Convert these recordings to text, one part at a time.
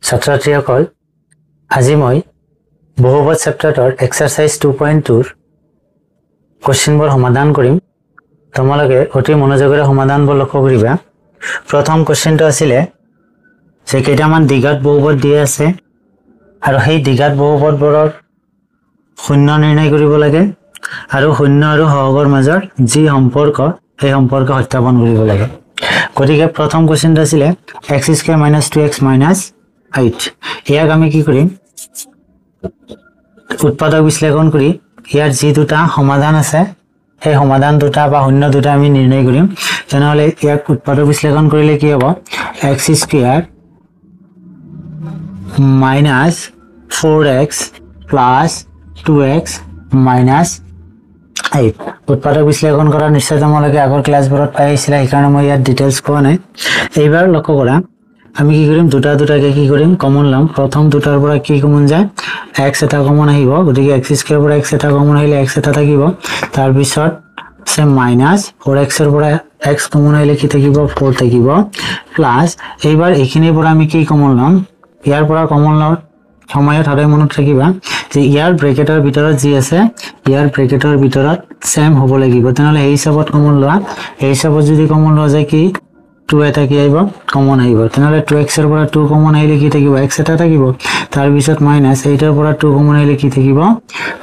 ছাত্ৰছাত্ৰীসকল আজি মই বহুপদ চেপ্টাৰৰ এক্সাৰসাইজ 2.2 কোৱেশ্চনবোৰ সমাধান কৰিম তোমালোকে অতি মনোযোগেৰে সমাধানবোৰ লক্ষ্য কৰিবা প্ৰথম কোৱেশ্চনটো আছিল যে কেইটামান দ্বিঘাত বহুপদ দিয়া আছে আৰু সেই দ্বিঘাত বহুপদবোৰৰ শূন্য নিৰ্ণয় কৰিব লাগে আৰু শূন্য আৰু সহগৰ মাজৰ যি সম্পৰ্ক সেই সম্পৰ্ক সত্যাপন কৰিব লাগে গতিকে প্ৰথম কোৱেশ্চনটো আছিল x² - 2x - 8 ইয়াক আমি কি কৰিম উৎপাদক বিশ্লেষণ কৰি ইয়াৰ যি দুটা সমাধান আছে সেই সমাধান দুটা বা শূন্য দুটা আমি নিৰ্ণয় কৰিম তেনেহলে ইয়াক উৎপাদক বিশ্লেষণ কৰিলে কি হ'ব x² - 4x + 2x - 8 উৎপাদক বিশ্লেষণ কৰা নিশ্চয় তোমালোকে আগৰ ক্লাছবোৰত পাই আহিছিলা সেইকাৰণে মই ইয়াত ডিটেইলছ কোৱা নাই এইবাৰ লক্ষ্য কৰা আমি কি কৰিম দুটা দুটাকে কি কৰিম কমন লম প্ৰথম দুটাৰ পৰা কি কমন যায় x এটা কমন আহিব গতিকে x² পৰা x এটা কমন আহিলে x এটা থাকিব তাৰ পিছত সে -4x এৰ পৰা x কমন আহিলে কি থাকিব 4 থাকিব প্লাস এইবাৰ এইখিনিৰ পৰা আমি কি কমন লম ইয়াৰ পৰা কমন লম সময়ত হৰে মনত ৰাখিবা যে ইয়াৰ ব্ৰেকেটৰ ভিতৰত যি আছে ইয়াৰ ব্ৰেকেটৰ ভিতৰত সেম হ'ব লাগিব তেনেহলে এই হিচাপত কমন লোৱা এই হিচাপত যদি কমন লোৱা যায় কি 2 এটা কি আহিব কমন আহিব তেনেহলে 2x এর পৰা 2 কমন আহিলে কি থাকিব x এটা থাকিব তাৰ পিছত -8 এৰ পৰা 2 কমন আহিলে কি থাকিব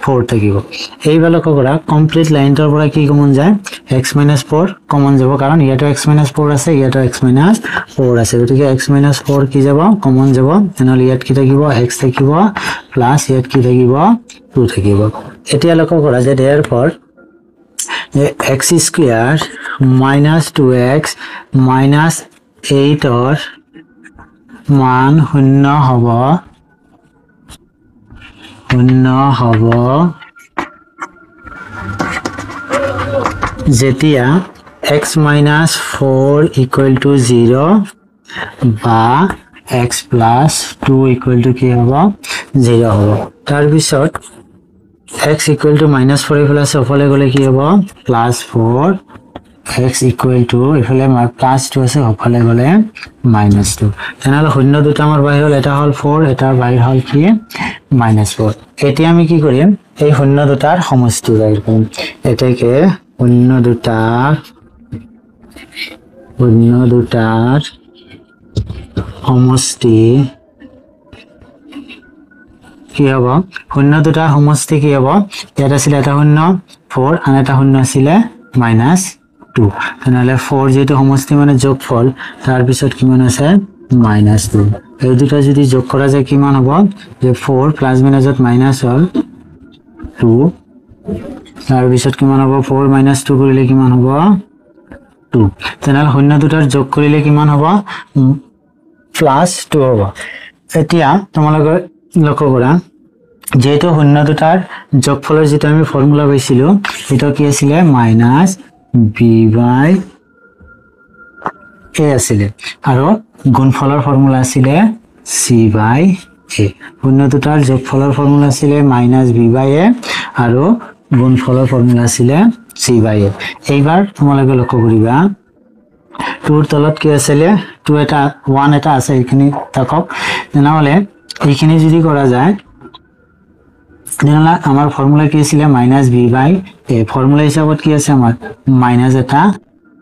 4 থাকিব এইবাৰ লক্ষ্য কৰা কমপ্লিট লাইনটোৰ পৰা কি কমন যায় x - 4 কমন যাব কাৰণ ইয়াটো x - 4 আছে ইয়াটো x - 4 আছে গতিকে x - 4 কি যাব কমন যাব তেনেহলে ইয়াত কি থাকিব x থাকিব প্লাস ইয়াত কি থাকিব 2 থাকিব এতিয়া লক্ষ্য কৰা যে therefore x² - 2x - 8 or মান শূন্য হব যেতিয়া x - 4 = 0 বা x + 2 = কি হব 0 হব তাৰ পিছত x = -4 ইফালে সফলে গলে কি হব +4 x = ইফালে +2 আছে সফলে গলে -2 তেনেহলে শূন্য দুটা আমাৰ বাহিৰ হল এটা হল 4 এটাৰ বাহিৰ হল কি -4 এতিয়া আমি কি কৰিম এই শূন্য দুটাৰ সমষ্টি বাহিৰ কৰিম এটাকে শূন্য দুটাৰ সমষ্টি কি হ'ব শূন্য দুটাৰ সমষ্টি কি হ'ব ইয়াত আছিল এটা শূন্য 4 আন এটা শূন্য আছিল -2 তেনেহলে 4 যেটো সমষ্টি মানে যোগফল তাৰ পিছত কিমান আছে -2 এই দুটা যদি যোগ কৰা যায় কিমান হ'ব যে 4 প্লাস মাইনাসত মাইনাস হল 2 তাৰ পিছত কিমান হ'ব 4 - 2 কৰিলে কিমান হ'ব 2 তেনেহলে শূন্য দুটাৰ যোগ কৰিলে কিমান হ'ব +2 হ'ব এতিয়া তোমালোকৰ লক্ষ্য কৰা যেটো শূন্য দুটাৰ যোগফলৰ যেটো আমি ফৰ্মুলা পাইছিলো এটা কি আছিল -b/a আছিল আৰু গুণফলৰ ফৰ্মুলা আছিল c/a শূন্য দুটাৰ যোগফলৰ ফৰ্মুলা আছিল -b/a আৰু গুণফলৰ ফৰ্মুলা আছিল c/a এইবাৰ তোমালোকে লক্ষ্য কৰিবা 2 ৰ তলত কি আছিল 2 এটা 1 এটা আছে এইখিনি থাকক তেনেহলে এইখিনি যদি কৰা যায় তেনেহলে আমাৰ ফৰ্মুলা কি আছিল -b/a ফৰ্মুলা হিচাপত কি আছে আমাৰ মাইনাস এটা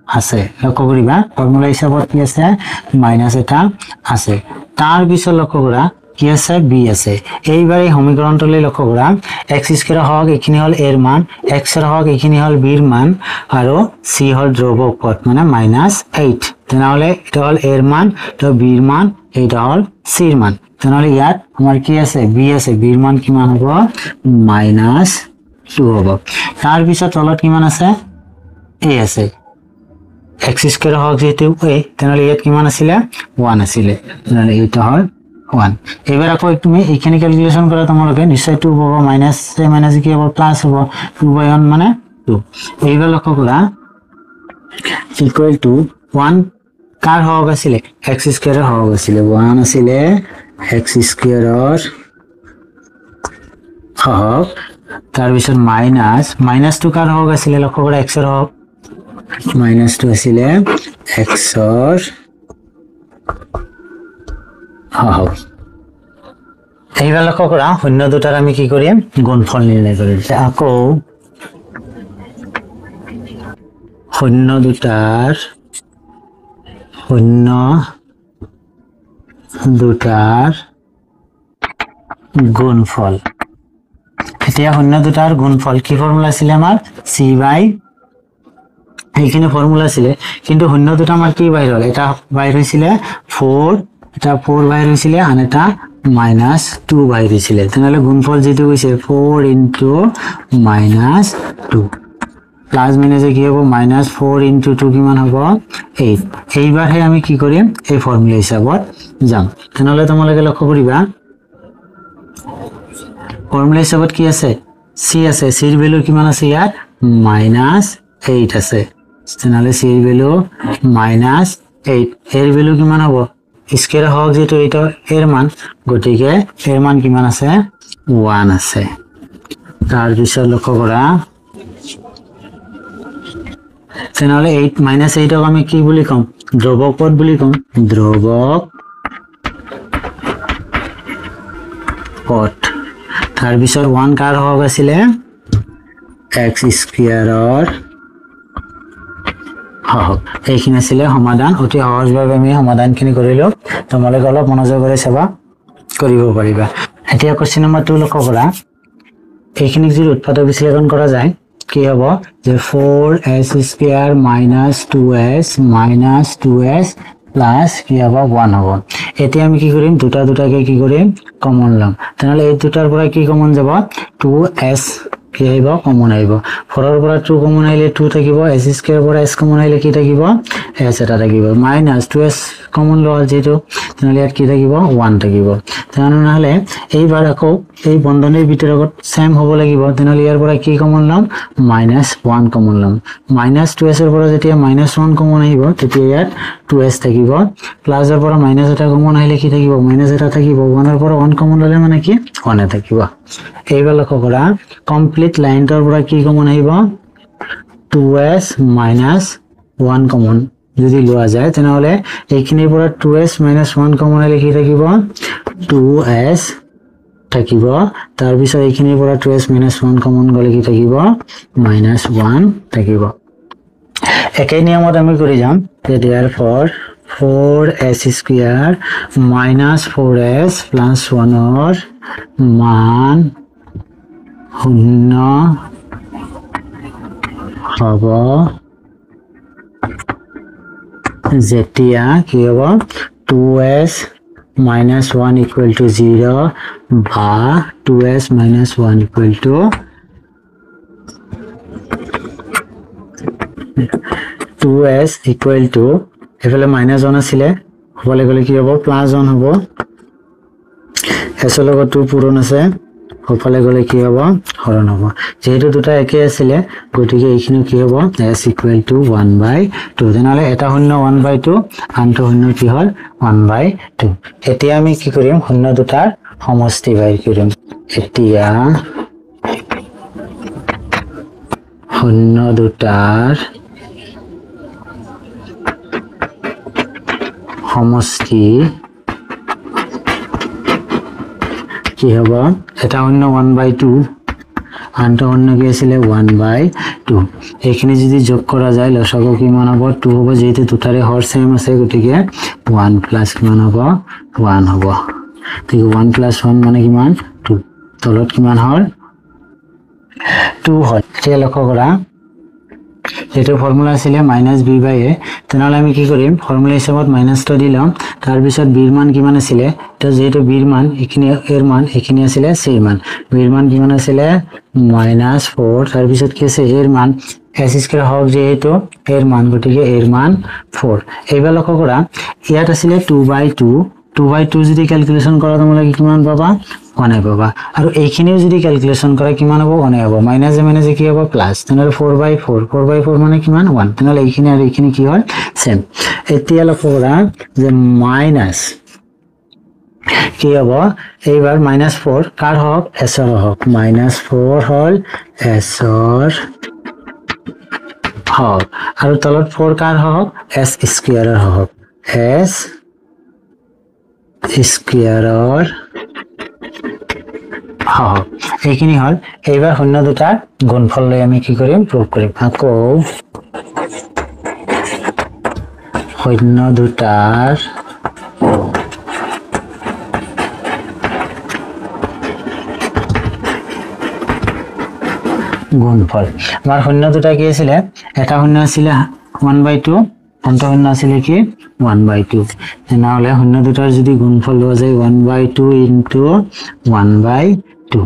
আছে লক্ষ্য কৰিবা ফৰ্মুলা হিচাপত কি আছে মাইনাস এটা আছে তাৰ পিছত লক্ষ্য কৰা কি আছে b আছে এইবাৰ এই সমীকৰণটোলৈ লক্ষ্য কৰা x² হওক এইখিনি হল a ৰ মান x ৰ হওক এইখিনি হল b ৰ মান আৰু c হল ধ্ৰুবক পদ মানে -8 তেনেহলে এটা হল a ৰ মান তো b ৰ মান এটা হল c ৰ মান তেনেহলে ইয়াত আমাৰ কি আছে b আছে b ৰ মান কিমান হ'ব -2 হ'ব তাৰ পিছত তলত কিমান আছে a আছে x² হওক যেটো a তেনেহলে ইয়াত কিমান আছিল 1 আছিল তেনেহলে এটা হল 1 এবাৰ আকৌ তুমি এইখিনি ক্যালকুলেশন কৰা তোমালোকে নিশ্চয় 2 হ'ব মাইনাস কি হ'ব প্লাস হ'ব 2/1 মানে 2 এইবাৰ লক্ষ্য কৰা = 1 কাৰ হওক আছিল x² ৰ হওক আছিল 1 আছিল x² ৰ হওক তাৰ পিছত -2 কাৰ হওক আছিল লক্ষ্য কৰা x ৰ হওক -2 আছিল x ৰ হওক এইবাৰ লক্ষ্য কৰা শূন্য দুটাৰ আমি কি কৰিম গুণফল নিৰ্ণয় কৰিম আকৌ শূন্য দুটাৰ গুণফল এতিয়া শূন্য দুটাৰ গুণফল কি ফৰ্মুলা আছিল আমাৰ c বাই এইখিনি ফৰ্মুলা আছিল কিন্তু শূন্য দুটা আমাৰ কি বাহিৰ হ'ল এটা বাহিৰ হৈছিল 4 এটা 4 বাহিৰ হৈছিল আৰু এটা -2 বাহিৰ হৈছিল তেনেহলে গুণফল যেটো কৈছে 4 * -2 প্লাস মাইনাসে কি হ'ব -4 * 2 কিমান হ'ব 8 এইবাৰহে আমি কি কৰিম এই ফৰ্মুলা হিচাপত যাম তেনেহলে তোমালোকে লক্ষ্য কৰিবা ফৰ্মুলা হিচাপত কি আছে c আছে c এর ভ্যালু কিমান আছে ইয়াত -8 আছে তেনেহলে c এর ভ্যালু -8 এর ভ্যালু কিমান হ'ব স্কয়ার হওক যেটো এটা এর মান গটিকে এর মান কিমান আছে 1 আছে তার পিছত লক্ষ্য কৰা তেনেহলে 8 -8 ক আমি কি বুলি কম ধ্ৰুবক পদ বুলি কম ধ্ৰুবক পদ তাৰ পিছত 1 কাৰ হওক আছিল x স্কয়াৰৰ হওক এইখিনি আছিল সমাধান অতি সহজভাৱে আমি সমাধানখিনি কৰিলো তোমালোকে অলপ মনোযোগৰে চাবা কৰিব পাৰিবা এতিয়া কোৱেশ্চন নম্বৰ 2 লক্ষ্য কৰা এইখিনি যদি উৎপাদক বিশ্লেষণ কৰা যায় কি হ'ব যে 4s স্কয়াৰ - 2s প্লাস কি হ'ব 1 হ'ব এতিয়া আমি কি কৰিম দুটা দুটাকে কি কৰিম কমন লম তেনেহলে এই দুটাৰ পৰা কি কমন যাব 2s কি আহিব কমন আহিব 4 ৰ পৰা 2 কমন আহিলে 2 থাকিব s স্কয়াৰ পৰা s কমন আহিলে কি থাকিব s এটা থাকিব -2s কমন লল যেটো তেনেহলে ইয়াত কি থাকিব 1 থাকিব তেনেহলে এইবাৰ আকৌ এই বন্ধনীৰ ভিতৰত সেম হ'ব লাগিব তেনেহলে ইয়াৰ পৰা কি কমন লম -1 কমন লম -2s ৰ পৰা যেতিয়া -1 কমন আহিব তেতিয়া ইয়াত 2s থাকিব প্লাস ৰ পৰা মাইনাস এটা কমন আহিলে কি থাকিব মাইনাস এটা থাকিব 1 ৰ পৰা 1 কমন ললে মানে কি 1 থাকিব এইবাৰ লক্ষ্য কৰা কমপ্লিট লাইনটোৰ পৰা কি কমন আহিব 2s - 1 কমন যদি লোৱা যায় তেনেহলে এইখিনিৰ পৰা 2s - 1 কমন আহিলে কি থাকিব 2s থাকিব তাৰ পিছত এইখিনিৰ পৰা 2s - 1 কমন গলে কি থাকিব -1 থাকিব একেই নিয়মত আমি কৰি যাম যে therefore 4s স্কয়াৰ -4s + 1 ৰ মান 0 হ'ব যেতিয়া কি হ'ব 2s - 1 = 0 বা 2s - 1 = এফালে -1 আছিলে হবলে গলে কি হ'ব +1 হ'ব s লগত 2 পূৰণ আছে হফালে গলে কি হ'ব হৰণ হ'ব যেহেতু দুটা একে আছিলে গটিকে এইখিনি কি হ'ব s = 1/2 তেনেহলে এটা শূন্য 1/2 আনটো শূন্য কি হ'ল 1/2 এতিয়া আমি কি কৰিম শূন্য দুটাৰ সমষ্টি বাহিৰ কৰিম এতিয়া শূন্য দুটাৰ সমষ্টি কি হ'ব এটা শূন্য 1/2 আনটো শূন্য কি আছিল 1/2 এইখিনি যদি যোগ কৰা যায় লসাগু কিমান হ'ব 2 হ'ব যেহেতু দুটাৰে হৰ সেম আছে গটিকে 1 প্লাস কিমান হ'ব 1 হ'ব ঠিক 1 + 1 মানে কিমান 2 তলত কিমান হ'ল 2 হ'ল এতিয়া লক্ষ্য কৰা যেটো ফৰ্মুলা আছিল -b/a তেনেহলে আমি কি কৰিম ফৰ্মুলা হিচাপত মাইনাসটো দিলাম তাৰ পিছত b ৰ মান কিমান আছিল এটা যেটো b ৰ মান এখিনি এৰ মান এখিনি আছিল c ৰ মান b ৰ মান কিমান আছিল -4 তাৰ পিছত কি আছে এৰ মান s স্কয়াৰ হওক যেটো এৰ মান গটিকে এৰ মান 4 এইবাৰ লক্ষ্য কৰা ইয়াত আছিল 2/2 যদি ক্যালকুলেশন কৰা তোমালোকে কিমান পাবা 1 পাবা আৰু এইখিনিও যদি ক্যালকুলেশন কৰা কিমান হ'ব 1 হ'ব মাইনাস কি হ'ব প্লাস তেনেহলে 4/4 মানে কিমান 1 তেনেহলে এইখিনি আৰু এইখিনি কি হয় সেম এতিয়া লক্ষ্য কৰা যে মাইনাস কি হ'ব এইবাৰ -4 কাৰ হওক s ৰ হওক -4 হল s ৰ হওক আৰু তলত 4 কাৰ হওক s স্কয়াৰৰ হওক s স্কয়াৰৰ এইখিনি হল এইবাৰ শূন্য দুটাৰ গুণফল লৈ আমি কি কৰিম প্ৰুভ কৰিম আকৌ শূন্য দুটাৰ গুণফল আমাৰ শূন্য দুটা কি আছিল এটা শূন্য আছিল 1/2 অন্ত শূন্য আছিল কি 1/2 তেনেহলে শূন্য দুটাৰ যদি গুণফল লোৱা যায় 1/2 into 1/2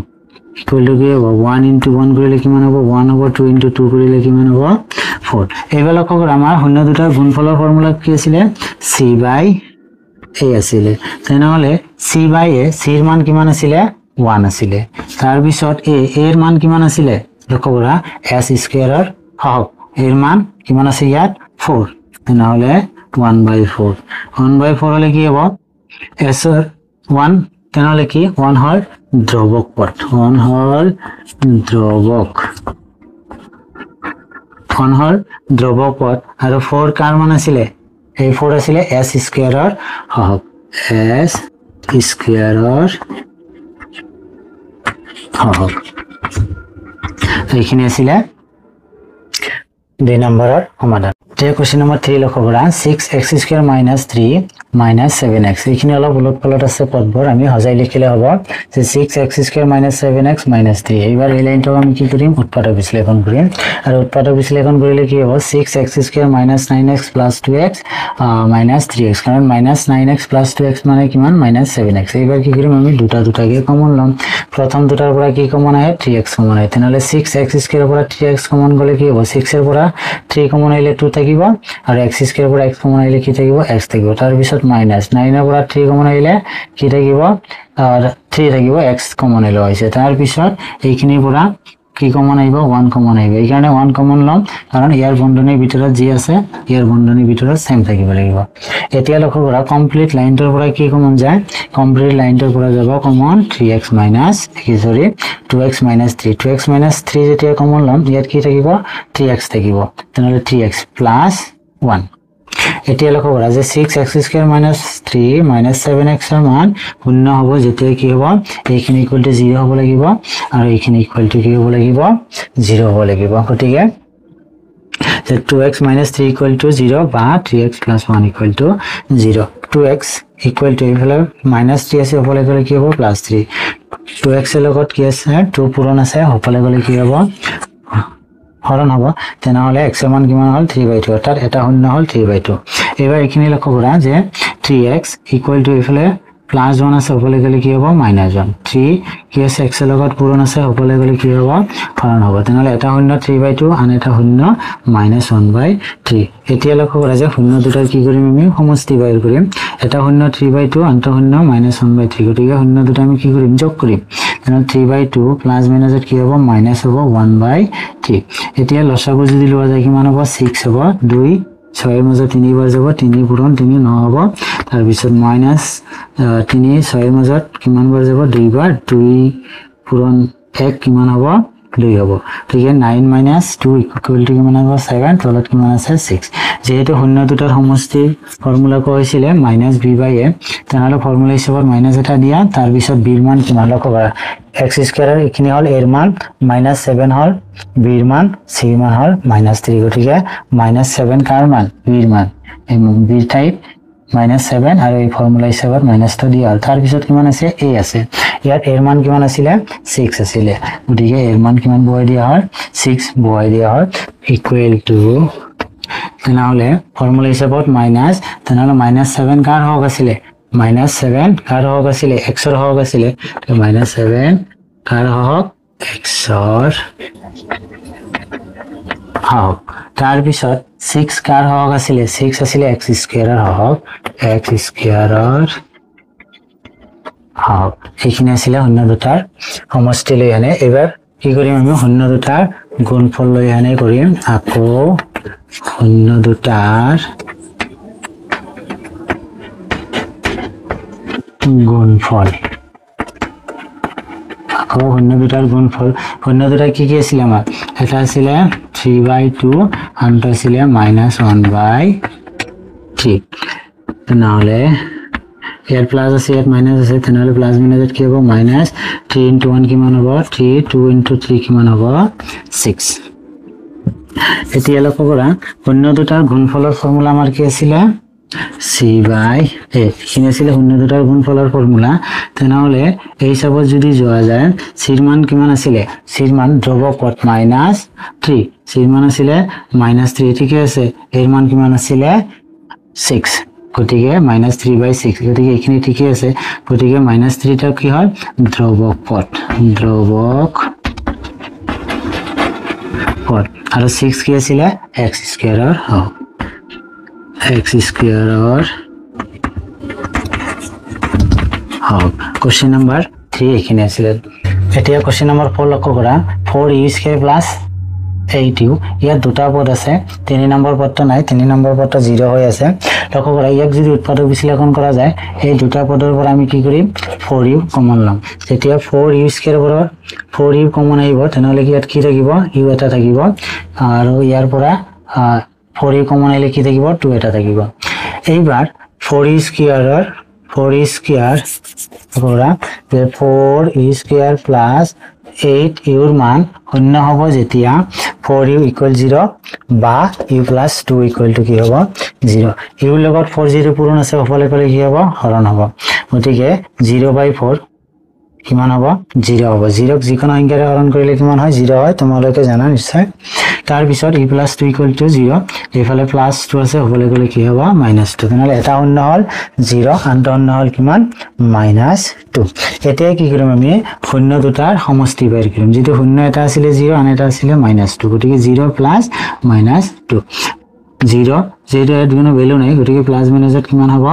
equal to কি হ'ব 1 into 1 কৰিলে কিমান হ'ব 1 হ'ব 2 into 2 কৰিলে কিমান হ'ব 4 এইবাৰ লক্ষ্য কৰা আমাৰ শূন্য দুটাৰ গুণফলৰ ফৰ্মুলা কি আছিল c by a আছিল তেনেহলে c by a c ৰ মান কিমান আছিল 1 আছিল তাৰ পিছত a এৰ মান কিমান আছিল লক্ষ্য কৰা s স্কয়াৰৰ হওক এর মান কিমান আছে ইয়াত 4 তেনেহলে 1/4 1/4 হলে কি হ'ব s এর 1 তেনেহলে কি 1 হল দ্রবক পদ 1 হল দ্রবক পদ আৰু 4 কাৰ মান আছিল এই 4 আছিল s স্কয়াৰৰ হওক s স্কয়াৰৰ হওক এইখিনি আছিল 2 নম্বৰৰ সমাধান যে কোশ্চেন নম্বৰ 3 লক্ষ্য কৰা 6x² - 3 - 7x এইখিনি অলপ উলট-পালট আছে পদবোৰ আমি হজাই লিখিলে হ'ব যে 6x² - 7x - 3 এইবাৰ এই লাইনটো আমি কি কৰিম উৎপাদক বিশ্লেষণ কৰিম আৰু উৎপাদক বিশ্লেষণ কৰিলে কি হ'ব 6x² - 9x + 2x - 3x কাৰণ -9x + 2x মানে কিমান -7x এইবাৰ কি কৰিম আমি দুটাকে কমন লম প্ৰথম দুটাৰ পৰা কি কমন আহে 3x কমন আহে তেনেহলে 6x² ৰ পৰা 3x কমন গলে কি হ'ব 6 ৰ পৰা 3 কমন আহিলে 2 থাকিব আৰু x² ৰ পৰা x কমন আহিলে কি থাকিব x থাকিব তাৰ পিছত -9 ৰ পৰা 3 কমন আহিলে কি থাকিব 3 থাকিব x কমন আহিলে হৈছে তাৰ পিছত এইখিনিৰ পৰা কি কমন আহিব 1 কমন আহিব এই কাৰণে 1 কমন লম কাৰণ ইয়াৰ বন্ধনীৰ ভিতৰত যি আছে ইয়াৰ বন্ধনীৰ ভিতৰত সেম থাকিব লাগিব এতিয়া লক্ষ্য কৰা কমপ্লিট লাইনটোৰ পৰা কি কমন যায় কমপ্লিট লাইনটোৰ পৰা যাব কমন 2x - 3 যেতিয়া কমন লম ইয়াত কি থাকিব 3x থাকিব তেনেহলে 3x + 1 এতিয়া লক্ষ্য কৰা যে 6x² - 3 - 7x ৰ মান শূন্য হ'ব যেতিয়া কি হ'ব এইখিনি ইকুৱেল টু 0 হ'ব লাগিব আৰু এইখিনি ইকুৱেল টু কি হ'ব লাগিব 0 হ'ব লাগিব গতিকে যে 2x - 3 = 0 বা 3x + 1 = 0 2x = এইফালে -3 আছে হ'বলৈ গ'লে কি হ'ব +3 2x এর লগত কি আছে 2 পূৰণ আছে হ'বলৈ গ'লে কি হ'ব হৰণ হ'ব তেনেহলে x এৰ মান কিমান হল 3/2 অৰ্থাৎ এটা শূন্য হল 3/2 এবাৰ এইখিনি লক্ষ্য কৰা যে 3x = এইফালে +1 আছে হ'বলৈ গ'লে কি হ'ব -1 3 কি আছে x এর লগত পূৰণ আছে হ'বলৈ গ'লে কি হ'ব হৰণ হ'ব তেনেহলে এটা শূন্য 3/2 আন এটা শূন্য -1/3 এতিয়া লক্ষ্য কৰা যে শূন্য দুটাৰ কি কৰিম আমি সমষ্টি বাহিৰ কৰিম এটা শূন্য 3/2 আনটা শূন্য -1/3 গতিকে শূন্য দুটা আমি কি কৰিম যোগ কৰিম তেনেহলে 3/2 প্লাস মাইনাসত কি হ'ব মাইনাস হ'ব 1/3 এতিয়া লসাগু যদি লোৱা যায় কিমান হ'ব 6 হ'ব 2 6 এর মধ্যে 3 বার যাব 3 পূরণ 3 9 হ'ব তাৰ পিছত মাইনাস 3 6 এর মধ্যে কিমান বার যাব 2 বার 2 পূরণ 1 কিমান হ'ব 2 হ'ব ঠিক আছে 9 - 2 = কিমান হ'ব 7 তলত কিমান আছে 6 যেহেতু শূন্য দুটাৰ সমষ্টি ফৰ্মুলা কৈছিল -b/a তেনেহলে ফৰ্মুলা হিচাপত মাইনাস এটা দিয়া তাৰ পিছত b ৰ মান কিমান লক্ষ্য কৰা x² এর এখানে হল এর মান -7 হল b এর মান c এর মান হল -3 গতিকে -7 কার মান b এর মান এই b টাইপ -7 আর এই ফর্মুলা হিসাবত মাইনাসটা দিয়া তার পিছত কিমান আছে a আছে ইয়াত এর মান কিমান আছিল 6 আছিল গতিকে এর মান কিমান বহাই দিয়া হয় 6 বহাই দিয়া হয় ইকুয়াল টু তেনেহলে ফর্মুলা হিসাবত মাইনাস তেনেহলে -7 কার হক আছিল -7 কার হক আছিল x এর হক আছিল তো -7 কার হক x এর হক তার পিছত 6 কার হক আছিল 6 আছিল x² এর হক x² এর হক এখানে আছিল শূন্য দুটাৰ সমষ্টি লৈ আনে এবাৰ কি কৰিম আমি শূন্য দুটাৰ গুণফল লৈ আনে কৰিম আকৌ শূন্য দুটাৰ গুণফল আকৌ শূন্য দুটাৰ গুণফল শূন্য দুটা কি কি আছিল আমাৰ এটা আছিল 3/2 আনটো আছিল -1/3 নহলে ইয়াত প্লাস আছে ইয়াত মাইনাস আছে তেনেহলে প্লাস মাইনাসত কি হ'ব মাইনাস 3 into 1 কিমান হ'ব 3 2 into 3 কিমান হ'ব 6 এতিয়া লক্ষ্য কৰা শূন্য দুটাৰ গুণফলৰ ফৰ্মুলা আমাৰ কি আছিল c by a কিনে ছিল শূন্য দুটাৰ গুণফলৰ ফৰ্মুলা তেনেহলে এই হিচাপত যদি যোৱা যায় c ৰ মান কিমান আছিল c ৰ মান ধ্ৰুবকত -3 c ৰ মান আছিল -3 ঠিক আছে এর মান কিমান আছিল 6 গতিকে -3 by 6 গতিকে এখিনি ঠিক আছে গতিকে -3 টা কি হয় ধ্ৰুবকত আৰু 6 কি আছিল x স্কয়াৰৰ হ'ব x স্কয়াৰৰ হ'ব কোশ্চেন নম্বৰ 3 এখিনি আছিল এতিয়া কোশ্চেন নম্বৰ 4 লক্ষ্য কৰা 4u স্কয়াৰ প্লাস 8u ইয়াত দুটা পদ আছে 3 নম্বৰ পদটো নাই 3 নম্বৰ পদটো 0 হৈ আছে লক্ষ্য কৰা ইয়াক যদি উৎপাদক বিশ্লেষণ কৰা যায় এই দুটা পদৰ পৰা আমি কি কৰিম 4u কমন লম যেতিয়া 4u স্কয়াৰ পৰা 4u কমন আহিব তেনেহলে কি ইয়াত কি থাকিব u এটা থাকিব আৰু ইয়াৰ পৰা 4u কমন আহিলে কি থাকিব 2 এটা থাকিব এইবাৰ 4u স্কয়াৰৰ 4u স্কয়াৰ পৰা 4u স্কয়াৰ প্লাস 8 ইউৰ মান শূন্য হ'ব যেতিয়া 4u = 0 বা u + 2 = কি হ'ব 0 ইউ লগত 4 0 পূৰণ আছে হবলে কলে কি হ'ব হৰণ হ'ব গতিকে 0/4 কিমান হ'ব 0 হ'ব 0 ক যিকোনো সংখ্যাৰে হৰণ কৰিলে কিমান হয় 0 হয় তোমালোকে জানা নিশ্চয় তাৰ পিছত u + 2 = 0 এফালে +2 আছে হবলে গলে কি হ'ব -2 তেনেহলে এটা শূন্য হল 0 আনটো শূন্য হল কিমান -2 এতিয়া কি কৰিম আমি শূন্য দুটাৰ সমষ্টি বেৰ কৰিম যেটো শূন্য এটা আছিল 0 আন এটা আছিল -2 গতিকে 0 + -2 0 0 এর কোনো ভ্যালু নাই গতিকে প্লাস মাইনাসত কিমান হ'ব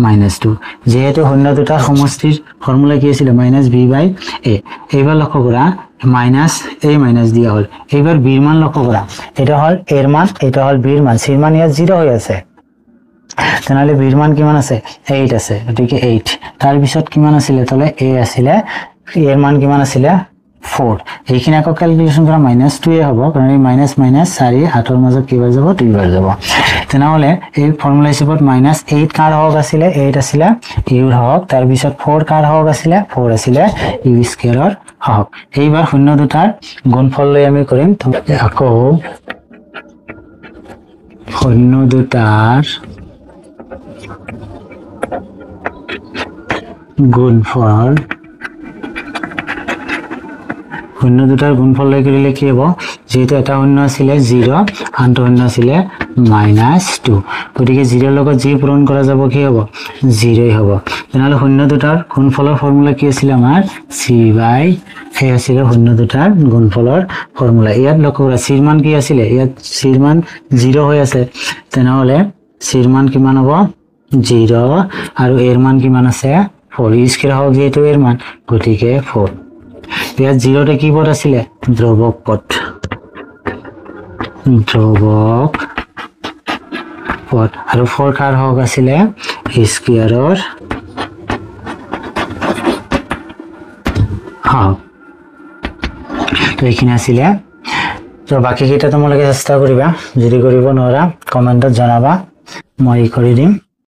-2 যেহেতু শূন্য দুটাৰ সমষ্টিৰ ফৰ্মুলা কি আছিল -b/a এইবাৰ লক্ষ্য কৰা মাইনাস a মাইনাস দিয়া হল এইবাৰ b ৰ মান লক্ষ্য কৰা এটা হল a ৰ মান এটা হল b ৰ মান c ৰ মান ইয়াত 0 হৈ আছে তেনেহলে b ৰ মান কিমান আছে 8 আছে গতিকে 8 তাৰ পিছত কিমান আছিল তলে a আছিল a ৰ মান কিমান আছিল 4 এইখিনি আকৌ ক্যালকুলেশন কৰা -2 এ হ'ব কাৰণ এই মাইনাস 4 হাতৰ মাজত কি হৈ যাব 2 হৈ যাব তেনেহলে এই ফৰ্মুলা হিচাপত -8 কাৰ হওক আছিল 8 আছিল u হওক তাৰ পিছত 4 কাৰ হওক আছিল 4 আছিল u স্কয়াৰৰ হওক এইবাৰ শূন্য দুটাৰ গুণফল লৈ আমি কৰিম আকৌ শূন্য দুটাৰ গুণফল শূন্য দুটাৰ গুণফল লৈ কৰিলে কি হ'ব যেহেতু এটা শূন্য আছিল 0 আনটো শূন্য আছিল -2 গতিকে 0 ৰ লগত যি পূৰণ কৰা যাব কি হ'ব 0 হ'ব তেনেহলে শূন্য দুটাৰ গুণফলৰ ফৰ্মুলা কি আছিল আমাৰ c/a আছিল শূন্য দুটাৰ গুণফলৰ ফৰ্মুলা ইয়াত লক্ষ্য কৰা c ৰ মান কি আছিল ইয়াত c ৰ মান 0 হৈ আছে তেনেহলে c ৰ মান কিমান হ'ব 0 আৰু a ৰ মান কিমান আছে 4 u স্কয়াৰ হ'ব যেহেতু a ৰ মান গতিকে 4 ইয়াত 0 তে কি পদ আছিল ধ্ৰুবক পদ আৰু 4 কাৰ হওক আছিল স্কয়াৰৰ হওক তো এইখিনি আছিল তো বাকি কেইটা তোমালোকে চেষ্টা কৰিবা যদি কৰিব নোৱাৰা কমেন্টত জনাবা মই কৰি দিম